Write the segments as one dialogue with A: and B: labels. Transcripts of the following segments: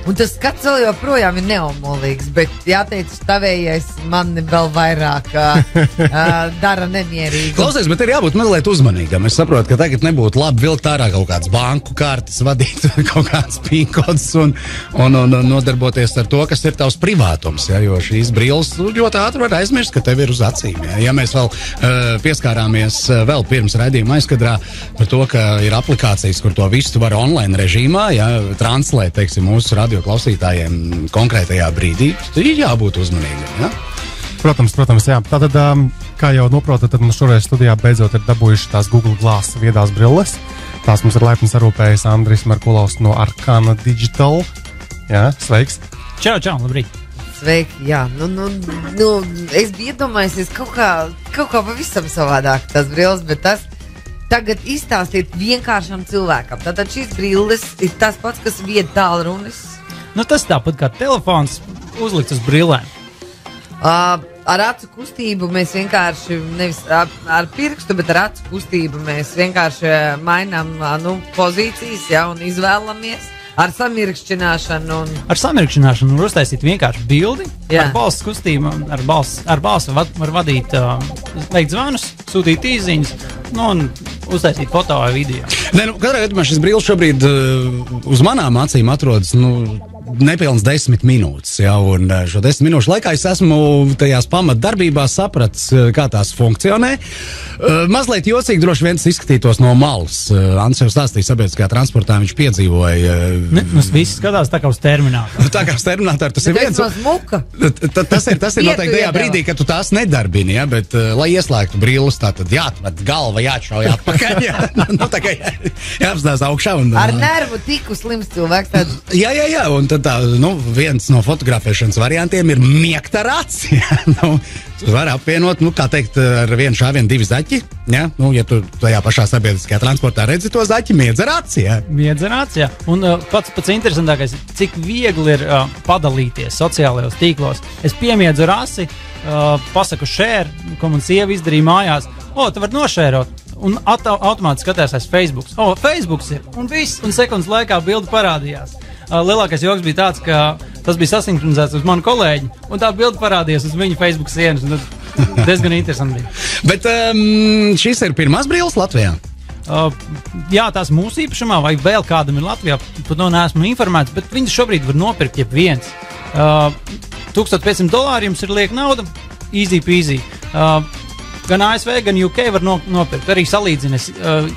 A: Un tas skats vēl joprojām ir neomolīgs, bet jāteic, tavējais mani vēl vairāk dara nemierīgi.
B: Klausies, bet ir jābūt mazliet uzmanīgam. Es saprotu, ka tagad nebūtu labi vilkt ārā kaut kādas banku kartes, vadīt kaut kādas pīnkodas un nodarboties ar to, kas ir tavs privātums, ja, jo šīs brilles ļoti ātri var aizmirst, ka tev ir uz acīm. Ja, ja mēs vēl pieskārāmies vēl pirms raidījuma aizkadrā par to, ka ir aplikācijas, kur to visu var online režīmā, ja, translēt, teiksim, mūsu radio klausītājiem konkrētajā brīdī, ir jābūt uzmanīgam, ja?
C: Protams, jā. Tātad, kā jau noprotat, tad mums šoreiz studijā beidzot ir dabūjuši tās Google Glass viedās brilles. Tās mums ir laipni sarūpējis Andris Merkulovs no Arcana Digital. Jā, sveiks!
D: Čau, labrīt!
A: Sveiki, jā. Es biju iedomājusies kaut kā pavisam savādāk tās brilles, bet tas tagad izstāstīt vienkāršam cilvēkam. Tātad šīs brilles ir tas pats, kas vied tālrunis.
D: Tas tāpat kā telefons uzlikt uz brillēm.
A: Ar acu kustību mēs vienkārši, nevis ar pirkstu, bet ar acu kustību mēs vienkārši mainām pozīcijas, ja, un izvēlamies. Ar samirkšķināšanu.
D: Ar samirkšķināšanu var uztaisīt vienkārši bildi. Jā. Ar balss kustību, ar balsu var vadīt, veikt zvanus, sūtīt īziņas, un uztaisīt foto vai video.
B: Katrā gadījumā šis brilles šobrīd uz manām acīm atrodas, nepilns 10 minūtes, ja, un šo 10 minūšu laikā es esmu tajās pamatdarbībās sapratis, kā tās funkcionē. Mazliet jocīgi droši viens izskatītos no malas. Ants jau stāstīja sabiedriskajā transportā, viņš piedzīvoja.
D: Visi skatās tā kā uz terminātoru.
B: Tā kā uz terminātoru, tas ir viens. Tas ir noteikti tajā brīdī, kad tu tās nedarbini, ja, bet, lai ieslēgtu brilles, tātad jāatmet galva, jāatšauj atpakaļ, ja. Tā kā jāapstās augšā.
A: Ar nervu tiku slims cilvēks. Tad...
B: Jā, un tad viens no fotografēšanas variantiem ir miegt ar aci. Tu vari apvienot, kā teikt, ar vienu šāvienu 2 zaķi. Ja, ja tu tajā pašā sabiedriskajā transportā redzi to zaķi, miedz ar aci. Ja.
D: Miedz ar aci, jā. Un pats interesantākais, cik viegli ir padalīties sociālajos tīklos. Es piemiedzu ar asi, pasaku share, ko man sieva izdarīja mājās. Tu vari nošērot. Un automātiski skatās Facebook. Facebooks ir. Un viss. Un sekundes laikā bildi parādījās. Lielākais joks bija tāds, ka tas bija sasinhronizēts uz manu kolēģi, un tā bilde parādījās uz viņa Facebook sienas. Diezgan interesanti bija.
B: Bet šīs ir pirmās brilles Latvijā?
D: Jā, tās mūsu īpašumā, vai vēl kādam ir Latvijā, par to neesmu informēts, bet viņas šobrīd var nopirkt jebviens. $1,500 jums ir lieka nauda, easy peasy. Gan ASV, gan UK var nopirkt. Arī salīdzinies,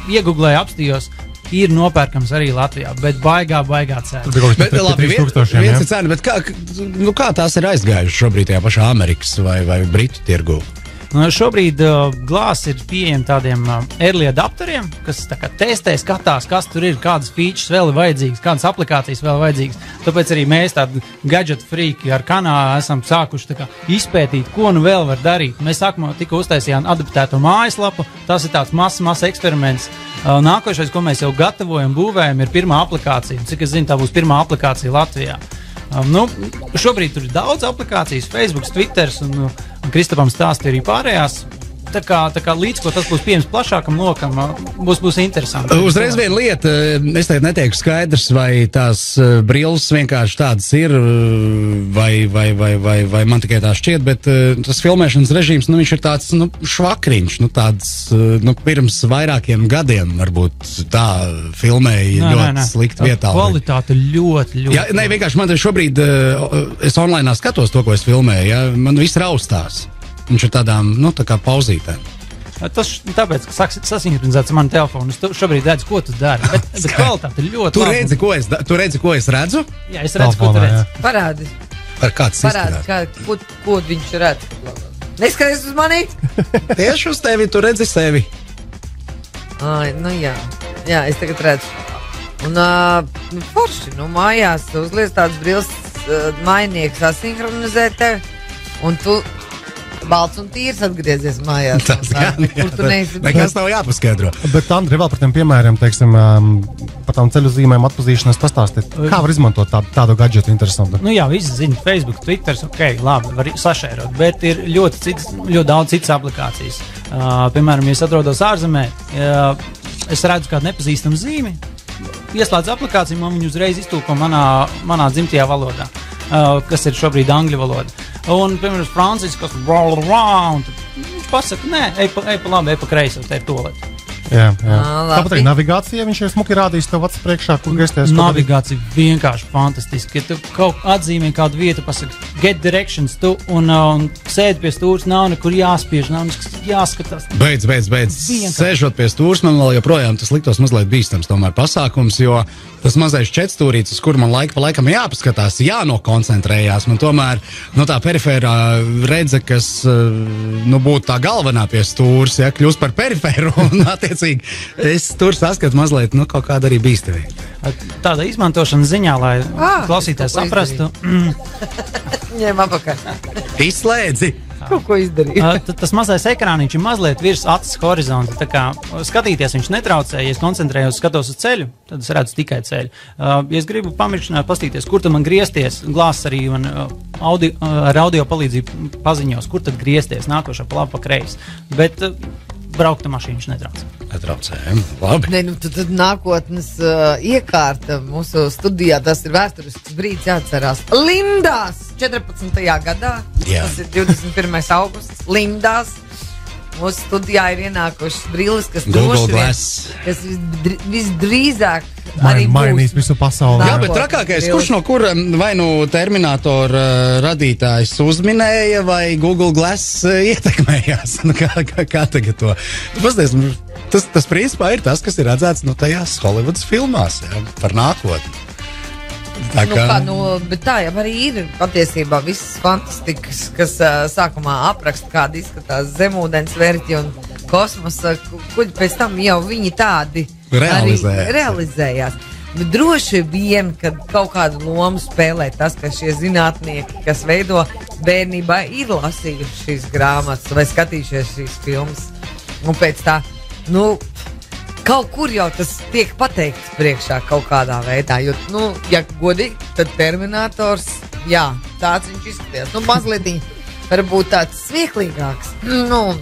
D: iegooglēju, apstījos. Ir nopērkams arī Latvijā, bet baigā cena.
B: Bet labi, viens ir cena, bet kā tās ir aizgājušas šobrīd tajā pašā Amerikas vai Britu tirgu?
D: Šobrīd Glass ir pieejami tādiem early adapteriem, kas tā kā testē, skatās, kas tur ir, kādas features vēl ir vajadzīgas, kādas aplikācijas vēl ir vajadzīgas. Tāpēc arī mēs tādi gadget freaki ar kanā esam sākuši tā kā izpētīt, ko nu vēl var darīt. Mēs sākumā tikko uztaisījām adaptēto mājaslapu, tas ir tāds mazs eksperiments. Nākošais, ko mēs jau gatavojam, būvējam, ir pirmā aplikācija. Cik es zinu, tā būs pirmā aplikācija Latvijā. Šobrīd tur ir daudz aplikācijas, Facebook, Twitter un Kristapam stāstīja arī pārējās. Tā kā līdz ko tas būs pieejams plašākam lokam, būs interesanti.
B: Uzreiz viena lieta, es tagad neteikšu skaidrs, vai tās brilles vienkārši tādas ir, vai man tikai tā šķiet, bet tas filmēšanas režīms, viņš ir tāds, švakriņš, tāds, pirms vairākiem gadiem varbūt tā filmēja ļoti slikti vietā.
D: Kvalitāte ļoti.
B: Jā, vienkārši man šobrīd, es online skatos to, ko es filmēju, ja, man viss raustās. Viņš ir tādām, tā kā pauzītēm.
D: Tas tāpēc, ka sasinhronizēts ar manu telefonu. Es šobrīd redzu, ko tu dari. Bet kvalitāte ir ļoti
B: labi. Tu redzi, ko es redzu?
D: Jā, es redzu, ko tu redzi.
A: Parādi.
B: Par kāds izskatās?
A: Ko viņš redz? Neskaties uz mani?
B: Tieši uz tevi, tu redzi sevi.
A: Jā. Jā, es tagad redzu. Un forši, mājās uzliec tādas brilles, mainnieks sasinhronizē tevi, un tu balts un tīrs atgriezies mājās.
B: Nekas nav jāpaskaidro.
C: Bet, Andri, vēl par tiem piemēriem, teiksim, par tām ceļu zīmēm atpazīšanas pastāstīt. Kā var izmantot tādu gadžetu interesantu?
D: Jā, visi zina, Facebook, Twitter, labi, var sašērot, bet ir ļoti daudz citas aplikācijas. Piemēram, ja es atrodos ārzemē, es redzu kādu nepazīstamu zīmi, ieslēdzu aplikāciju, man viņu uzreiz iztulko manā dzimtajā valodā, kas ir šobrīd angļu valoda. Un, piemēram, Francis, kas roll around, viņš pasaka, nē, ej pa labi, ej pa kreisi, te ir tolēt.
C: Jā. Tāpat arī navigācija, viņš ir smuki rādījis tev acis priekšā, kur griezties.
D: Navigācija vienkārši fantastiski. Ja tu kaut atzīmē kādu vietu, pasaka, get directions tu un sēdi pie stūres, nav nekur jāspiež, nav nekur jāskatās.
B: Beidz. Sēžot pie stūres, man vēl joprojām tas liktos mazliet bīstams tomēr pasākums, jo tas mazais četstūrītis, uz kuru man laika pa laikam jāpaskatās, jānokoncentrējās. Man tomēr tā perifērā redze, kas būtu tā galvenā pie stūres, ja, kļūst par perifēru un attiecīgi es tur saskatu mazliet kaut kādu arī bīstamību.
D: Tāda izmantošanas ziņā, lai klausītājs saprastu.
A: Ņem apakaļ.
B: Izslēdzi!
A: Kaut ko izdarīja.
D: Tas mazais ekrāniņš ir mazliet virs acis horizonta. Tā kā skatīties viņš netraucē. Ja es koncentrējos, skatos uz ceļu, tad es redzu tikai ceļu. Ja es gribu pamiršķināt, pastīties, kur tad man griezties, glāzs arī man ar audio palīdzību paziņos, kur tad griezties, nākošā pa labi pa kreisi. Bet braukta mašīna viņš
B: netraucē. Labi.
A: Tad nākotnes iekārta mūsu studijā, tas ir vēsturisks brīdis jāatcerās. Lindās 14. gadā, tas ir 21. augusts, Lindās. Mūsu studijā ir ienākušas brilles, kas kas visdrīzāk arī
C: mainīs visu pasauli.
B: Jā, bet trakākais, kurš no kura vai Terminatora radītājs uzminēja, vai Google Glass ietekmējās? Kā tagad to? Tas principā ir tas, kas ir redzēts tajās Hollywoods filmās, par nākotni.
A: Bet tā jau arī ir patiesībā visas fantastikas, kas sākumā apraksta, kāda izskatās zemūdens verķi un kosmosa kuģi, pēc tam jau viņi tādi realizējās. Bet droši vien, kad kaut kādu lomu spēlē tas, ka šie zinātnieki, kas veido bērnībā, ir lasījuši šīs grāmatas vai skatījušies šīs filmas. Un pēc tā, kaut kur jau tas tiek pateikts priekšā kaut kādā veidā, jo, ja godīgi, tad Terminators, jā, tāds viņš izskatījās. Mazliet varbūt tāds smieklīgāks, no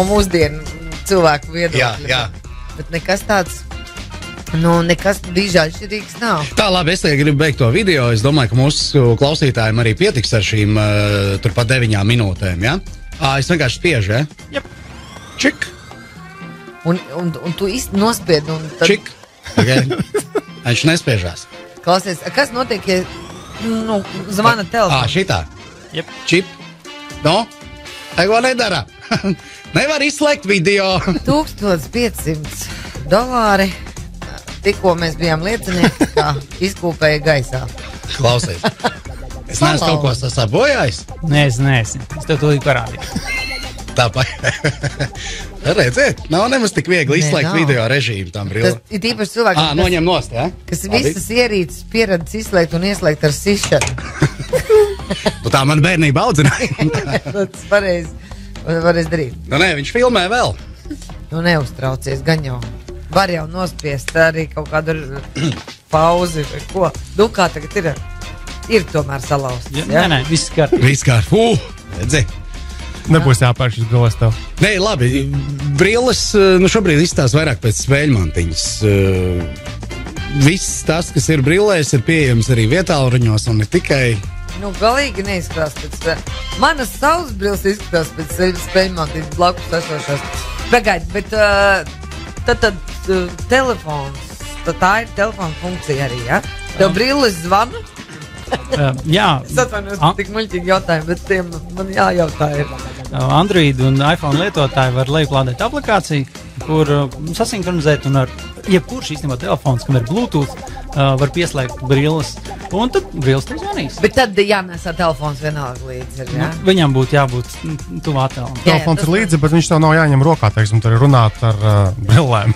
A: mūsdienu cilvēku viedokļa.
B: Jā.
A: Bet nekas tāds, nekas diži atšķirīgs nav.
B: Tā, labi, es gribu beigt to video. Es domāju, ka mūsu klausītājiem arī pietiks ar šīm turpat 9 minūtēm, ja? Es vienkārši spiežu, ja?
D: Jep.
B: Čik.
A: Un tu īsti nospied un tad...
B: Čik. Okay. Viņš nespiežās.
A: Klausies, kas notiek, ja zvana telefonu?
B: Šitā.
D: Jep.
B: Čip. Ego nedara. Nevar izslēgt video.
A: $1500. Tikko mēs bijām liecinieki, kā izkūpēja gaisā.
B: Klausies. Es neesmu kaut ko sasabojājis?
D: Nē, es neesmu. Es tev tūlīt parādīju.
B: Tāpēc. Redziet, nav nemaz tik viegli izslēgt video režīmu tam brillēm.
A: Tas ir īpaši cilvēki,
B: noņem nost, ja?
A: Kas visas ierīces pieredz izslēgt un ieslēgt ar sišanu.
B: Tā man bērnība audzināja.
A: Tas pareizi darīt.
B: Nē, viņš filmē vēl.
A: Neuztraucies, gan jau. Var jau nospiest arī kaut kādu pauzi vai ko. Kā tagad ir? Ir tomēr salauzts.
D: Ja? Nē, viss kārt.
B: Redzi.
C: Nebūs jāpērk šis brilles tev.
B: Nē, labi. Brilles šobrīd izstās vairāk pēc spēļmantiņas. Viss tas, kas ir brillēs, ir pieejams arī vietālruņos un ne tikai.
A: Galīgi neizskatās pēc... Manas saules brilles izskatās pēc spēļmantiņas blakus esošās. Pagaid, bet tad telefons, tā ir telefona funkcija arī, ja? Tev brilles zvana?
D: Jā.
A: Es atvainojos par tik muļķīgi jautājumu, bet tiem man jājautā ir.
D: Android un iPhone lietotāji var lejuplādēt aplikāciju, kur sasinhronizēt un ar jebkurš īstenībā telefons, kam ir Bluetooth, var pieslēgt brilles, un tad brilles tev zvanīs.
A: Bet tad jānesā telefons vienalga līdzi, ja?
D: Viņam būtu jābūt tuvā telefonu.
C: Telefons ir līdzi, bet viņš tev nav jāņem rokā, teiksim, tur runāt ar brillēm.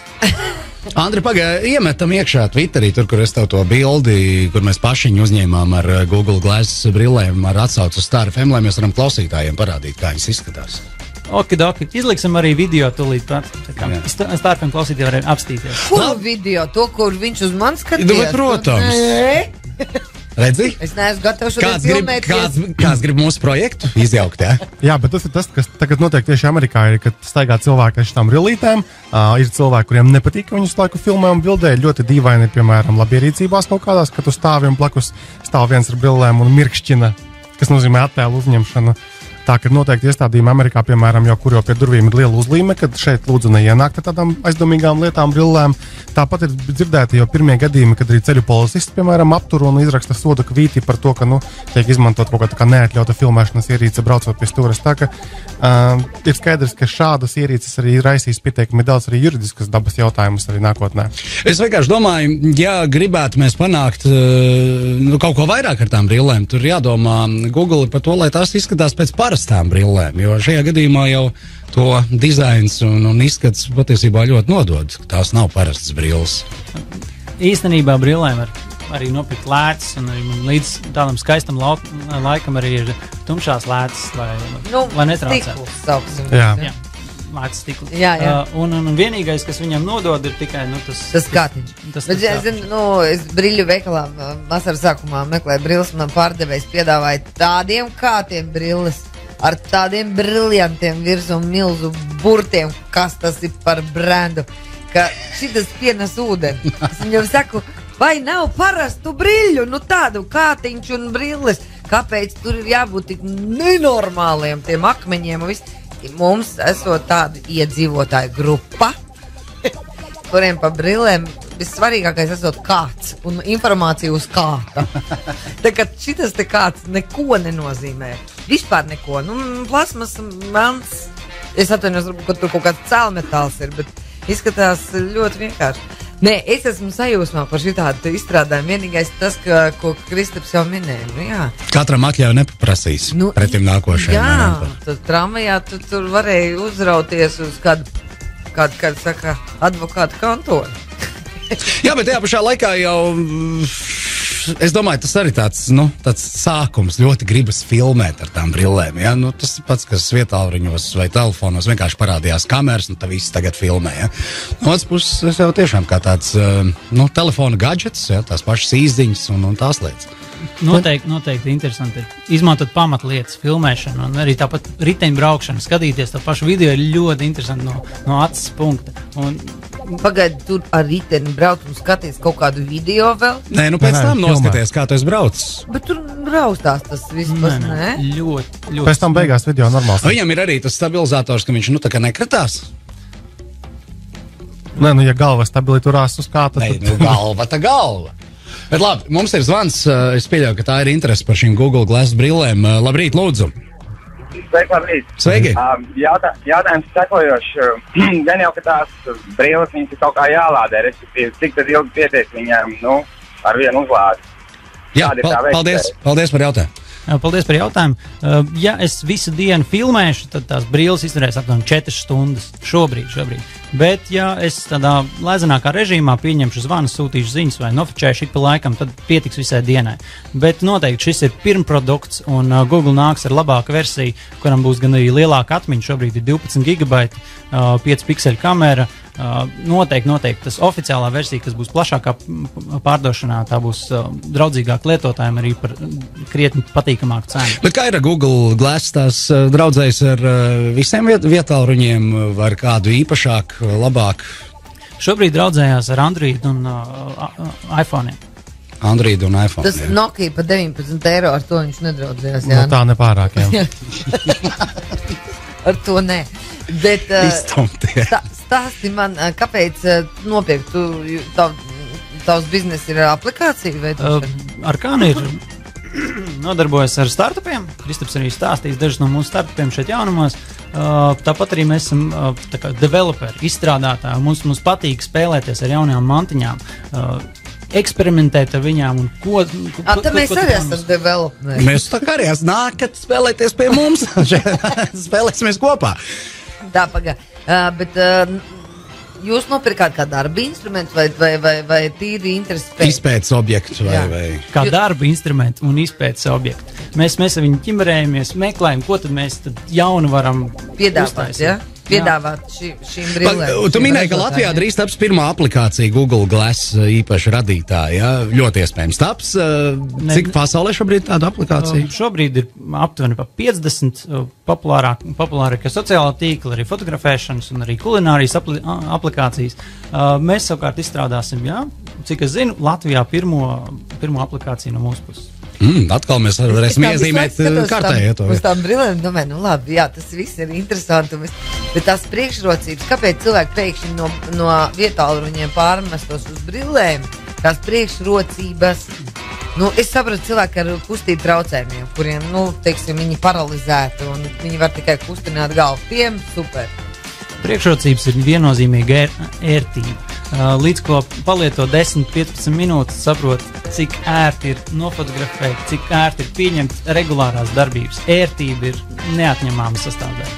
B: Andri, pagaidi, iemetam iekšā Twitterī, tur, kur es tev to bildi, kur mēs pašiņu uzņēmām ar Google Glass brillēm, ar atsaucu uz Star FM, lai mēs varam klausītājiem parādīt, kā viņas izskatās.
D: Okidoki, izliksim arī video tūlīt pat. Star FM klausītāji varēja apstīties.
A: Kuru video? To, kur viņš uz mani skatījās?
B: Protams. Redzi?
A: Es neesmu gatavs šodien filmēties.
B: Kāds grib mūsu projektu izjaukt, jā?
C: Jā, bet tas ir tas, kas tagad notiek tieši Amerikā, ir, kad staigā cilvēki ar šitām brillītēm. Ir cilvēki, kuriem nepatīk, ka viņus laiku filmē un bildē. Ļoti dīvaini, piemēram, labierīcībās kaut kādās, kad tu stāvi un blakus stāv viens ar brillēm un mirkšķina, kas nozīmē attēlu uzņemšanu. Tā, ka noteikti iestādījumi Amerikā, piemēram, kur jau pie durvīm ir liela uzlīme, kad šeit lūdzu neienākt ar tādām aizdomīgām lietām, brillēm. Tāpat ir dzirdēti jau pirmie gadījumi, kad arī ceļu policists, piemēram, aptur un izraksta soda kvīti par to, ka, tiek izmantot kaut kā neatļauta filmēšanas ierīce braucot pie stūres. Tā, ka ir skaidrs, ka šādas ierīces arī raisīs pieteikumi daudz arī juridiskas dabas jautājumus arī nākotnē.
B: Es vienkārši domāju, ja gribētu mēs panākt kaut ko vairāk ar tām brillēm, tur jādomā Google par to, lai tās izskatās pēc parastām brillēm, jo šajā gadījumā jau to dizains un izskats patiesībā ļoti nodod. Tās nav parastas brilles.
D: Īstenībā brillēm var arī nopirkt lētas, un arī līdz tādam skaistam laikam arī ir tumšās lētas, lai netraucētu.
A: Stikls, sauksim.
C: Jā.
D: Lētas stikls.
A: Jā.
D: Un vienīgais, kas viņam nodod, ir tikai
A: tas kātiņš. Bet, es briļu veikalā vasaras sākumā meklēju brilles, man pārdevējs piedāvāja tādiem kātiem brilles, ar tādiem briljantiem virsū milzu burtiem, kas tas ir par brendu, ka šitas pienes ūdeni. Es viņam saku, vai nav parastu briļu, tādu kātiņš un brilles, kāpēc tur ir jābūt tik nenormāliem tiem akmeņiem un viss. Mums esot tāda iedzīvotāju grupa, kuriem pa brillēm vissvarīgākais esot kāds un informācija uz kāta. Tā kā šitas te kāds neko nenozīmē. Vispār neko. Plasmas, melns. Es atvainojos, ka tur kaut kāds cēlmetāls ir, bet izskatās ļoti vienkārši. Nē, es esmu sajūsmā par šitādu izstrādājumu. Vienīgais tas, ko Kristaps jau minēja. Katram
B: atļauju nepaprasīs pretim nākošajam.
A: Jā, tad tramvajā tu tur varēja uzrauties uz kādu saka, advokātu kantoru.
B: Jā, bet tajā pašā laikā jau, es domāju, tas arī tāds sākums. Ļoti gribas filmēt ar tām brillēm. Ja? Tas ir pats, kas vietālruņos vai telefonos vienkārši parādījās kameras, un tā viss tagad filmē. Ja? No otras puses, jau tiešām kā tāds telefona gadžets, ja? Tās pašas īsziņas un tās lietas.
D: Noteikti interesanti ir izmantot pamatlietas, filmēšanu un arī tāpat riteņbraukšanu. Skatīties to pašu video ir ļoti interesanti no acis punkta.
A: Pagaidi, tur ar riteni braukt un skaties kaut kādu video vēl?
B: Nē, pēc tam noskaties, kā tu esi braucis.
A: Bet tur braustās tas vispār, nē?
D: Ļoti.
C: Pēc tam beigās video normāls.
B: Viņam ir arī tas stabilizators, ka viņš tā kā nekritās.
C: Nē, ja galva stabili turās uz kāta,
B: tad... galva. Bet labi, mums ir zvans, es pieļauju, ka tā ir interese par šīm Google Glass brillēm. Labrīt, lūdzu! Sveiki!
E: Jautājums sekojošs. Gan jau, ka tās brilles viņas ir kaut kā jālādē, respektīvi, cik tad ilgi pietiek viņām, ar vienu uzlādi?
B: Jā, paldies par jautājumu.
D: Paldies par jautājumu. Ja es visu dienu filmēšu, tad tās brilles izturēs apmēram 4 stundas šobrīd. Bet, ja es tādā lēzenākā režīmā pieņemšu zvanu, sūtīšu ziņas vai nofočēšu ik pa laikam, tad pietiks visai dienai. Bet noteikti šis ir pirmprodukts, un Google nāks ar labāku versiju, kuram būs gan arī lielāka atmiņa. Šobrīd ir 12 GB, 5 pikseli kamera. Noteikti tas oficiālā versija, kas būs plašākā pārdošanā, tā būs draudzīgāk lietotājiem arī par krietni patīkamāku cenu.
B: Bet kā ir ar Google Glass? Tās draudzējas ar visiem vietālruņiem vai ar kādu īpašāku, labāku?
D: Šobrīd draudzējās ar Android un iPhone.
B: Android un iPhone.
A: Tas Nokia pa 19 eiro, ar to viņš nedraudzējās.
C: Tā nepārāk, jā.
A: Ar to nē. Bet stāsti man, kāpēc nopirkt? Tavs biznes ir aplikācija?
D: Arkana ir nodarbojas ar startupiem. Kristaps arī stāstīs dažus no mūsu startupiem šeit jaunumos. Tāpat arī mēs esam developeri, izstrādātāji. Mums patīk spēlēties ar jaunajām mantiņām. Eksperimentēt ar viņām un ko
A: mēs arī esam developeri.
B: Mēs tā kā arī nākat spēlēties pie mums. Spēlēsimies kopā.
A: Tā pagā. Bet jūs nopirkāt kā darba instrumentu vai tīri interesi pēc?
B: Izpētes objektu vai?
D: Kā darba instrumentu un izpētes objektu. Mēs ar viņu ķimerējamies, meklējam, ko tad mēs jaunu varam
A: piedāvāt, ja? piedāvāt šīm brillēm.
B: Tu minēji, ka Latvijā drīz taps pirmā aplikācija Google Glass īpaši radītāja. Ja? Ļoti iespējams taps. Cik pasaulē šobrīd tāda aplikācija?
D: Šobrīd ir aptuveni pa 50 populārākie sociālā tīkla, arī fotografēšanas un arī kulinārijas aplikācijas. Mēs savukārt izstrādāsim, cik es zinu, Latvijā pirmo aplikāciju no mūsu puses.
B: Atkal mēs varēsim iezīmēt kartē.
A: Uz tām brillēm domāju, labi, tas viss ir interesanti, bet tās priekšrocības, kāpēc cilvēki pēkšņi no vietāluruņiem pārmestos uz brillēm, tās priekšrocības, es sapratu cilvēki ar kustību traucējumiem, kuriem, teiksim, viņi paralizēti un viņi var tikai kustināt galvu. Tiem super.
D: Priekšrocības ir viennozīmīga ērtība. Līdz ko palieto 10-15 minūtes, saprot, cik ērti ir nofotografēt, cik ērti ir pieņemt regulārās darbības. Ērtība ir neatņemama sastāvdaļa.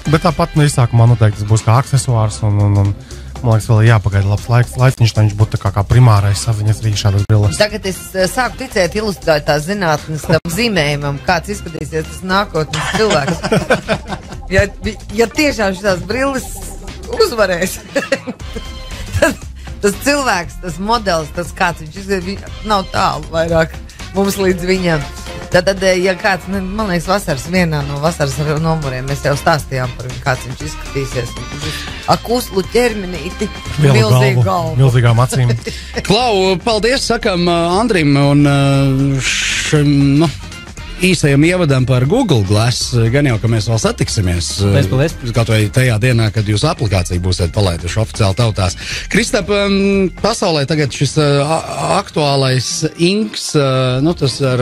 C: Bet tāpat izsākumā noteikti tas būs kā aksesuārs un man liekas, vēl jāpagaida labs laiks, lai viņš būtu kā primārais saziņas rīks šādas brilles.
A: Tagad es sāku ticēt ilustrētās zinātnes tam zīmējumam, kāds izskatīsies tas nākotnes cilvēks. Ja tiešām šitās brilles uzvarēs, tas cilvēks, tas modelis, tas kāds viņš nav tālu vairāk mums līdz viņam. Tad, ja kāds, man liekas, vienā no vasaras numuriem mēs jau stāstījām par viņu, kāds viņš izskatīsies. Ar kuslu ķermenīti, milzīgu galvu.
C: Milzīgām acīm.
B: Klau, paldies, sakam Andrim un šim, īsajam ievadam par Google Glass, gan jau, ka mēs vēl satiksimies.
D: Paldies.
B: Kaut vai tajā dienā, kad jūsu aplikāciju būsiet palaiduši oficiāli tautās. Kristap, pasaulē tagad šis aktuālais inks, tas ar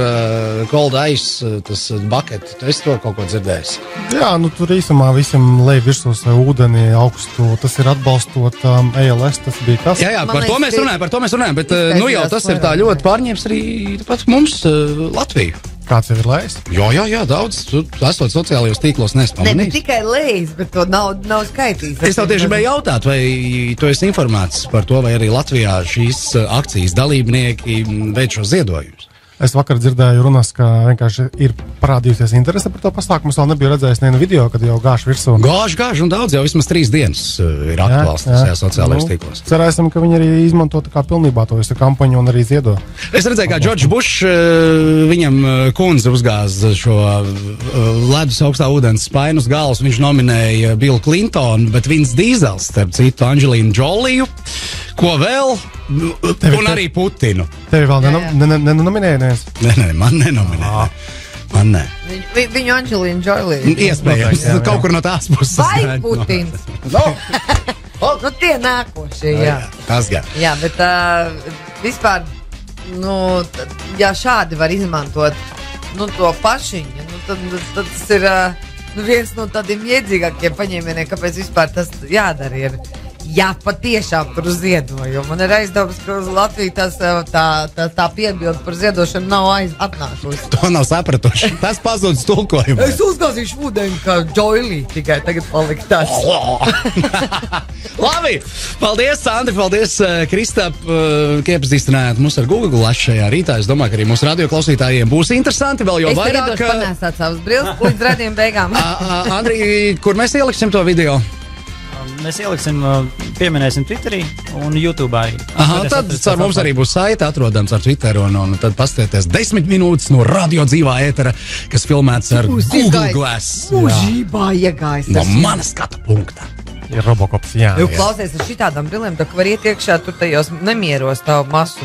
B: cold ice, tas bucket, tu esi to kaut ko dzirdējis?
C: Jā, tur īsumā visam lej virsūs ūdeni augstu, tas ir atbalstot ALS, tas bija tas.
B: Jā, par to mēs runājam, bet jau tas ir tā ļoti pārņēmis arī pat mums Latviju.
C: Kāds jau ir lejs?
B: Jā, daudz. Tu esot sociālajos tīklos nespamanījis.
A: Ne tikai lejs, bet to nav skaitīts.
B: Es tev tieši gribēju jautāt, vai tu esi informēts par to, vai arī Latvijā šīs akcijas dalībnieki veic šo ziedojumus?
C: Es vakar dzirdēju runas, ka vienkārši ir parādījusies interese par to pasākumu. Es vēl nebiju redzējis nevienu video, kad jau gāž virsū.
B: Gāž, un daudz jau vismaz 3 dienas ir aktuāls tajā sociālajos tīklos.
C: Cerēsim, ka viņi arī izmanto tā kā pilnībā to visu kampaņu un arī ziedo.
B: Es redzēju, kā Džordžs Bušs, viņam kundze uzgāza šo ledus augstā ūdens spainu uz galvas. Viņš nominēja Billu Clintonu, bet Vins Dīzels, starp citu, Anģelīnu Džoliju. Ko vēl? Un arī Putinu.
C: Tevi vēl nenominēja?
B: Nē, man nenominēja. Man nē.
A: Viņu Anģelīnu Džoliju.
B: Iespējams, kaut kur no tās puses.
A: Vai Putins? Tie nākošie, jā.
B: Tas gan.
A: Jā, bet vispār, ja šādi var izmantot, to pašiņu, tad tas ir viens no tādiem iedzīgākiem paņēmieniem, kāpēc vispār tas jādara ir. Jā, patiešām par ziedojumu. Man ir aizdomas, ka uz Latviju tā piebilde par ziedošanu nav atnākusi.
B: To nav sapratuši. Tas pazudis tulkojumā.
A: Es uzgāzīšu ūdeni, kā Džoilī, tikai tagad palika tas.
B: Labi! Paldies, Sandri, paldies, Kristap, ka iepazīstinājāt mūs ar Google Glass šajā rītā. Es domāju, ka arī mūsu radioklausītājiem būs interesanti vēl jau vairāk.
A: Es tagad panēsāt savus brilles līdz redzījuma beigām.
B: Andri, kur mēs ieliksim to video?
D: Mēs ieliksim, pieminēsim Twitterī un YouTube arī.
B: Tad ar mums arī būs saite atrodams ar Twitter un tad pastieties 10 minūtes no radio dzīvā ētera, kas filmēts ar Google Glass.
A: Mūžībā iegājis.
B: No manas skatu punkta.
C: Ir Robocops, jā.
A: Klausies ar šitādām brillēm, tā ka var iet iekšā tur tajos nemieros tavu masu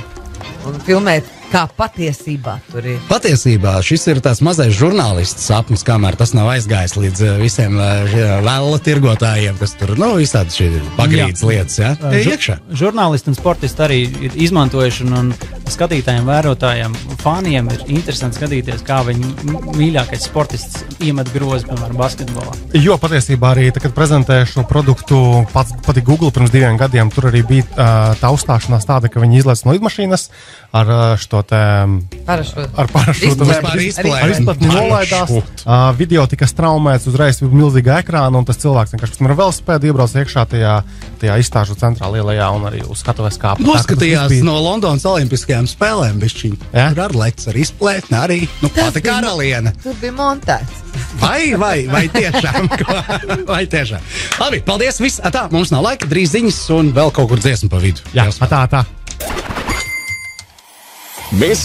A: un filmēt. Kā patiesībā tur ir.
B: Patiesībā šis ir tāds mazais žurnālists sapnis, kamēr tas nav aizgājis līdz visiem vēla tirgotājiem, kas tur, visādi šī pagrīdas lietas, jā? Iekšā.
D: Žurnālisti un sportisti arī ir izmantojuši un skatītājiem, vērotājiem, faniem ir interesanti skatīties, kā viņi mīļākais sportists iemet grozi, piemēram, basketbolā.
C: Jo patiesībā arī, kad prezentēju šo produktu pati Google pirms 2 gadiem, tur arī bija tā uzstāšanās tāda, ka viņi izlaiž no lidmašīnas ar šo parašūtu. Ar izplatni nolaidās. Video tika straumēts uzreiz milzīgā ekrāna, un tas cilvēks vienkārši ar velosipēdu iebrauc iekšā tajā izstāžu centrā lielajā un arī uz skatuves kāpa.
B: Noskatījās no Londonas olimpiskajām spēlēm bišķiņ. Tur ar lec, ar izplētni arī, pati karaliene.
A: Tur bija montēts.
B: Vai tiešām? Vai tiešām? Labi, paldies, viss. Tā, mums nav laika, drīz ziņas un vēl kaut kur dziesmu pa vidu.
C: Jā, tā.
F: Mēs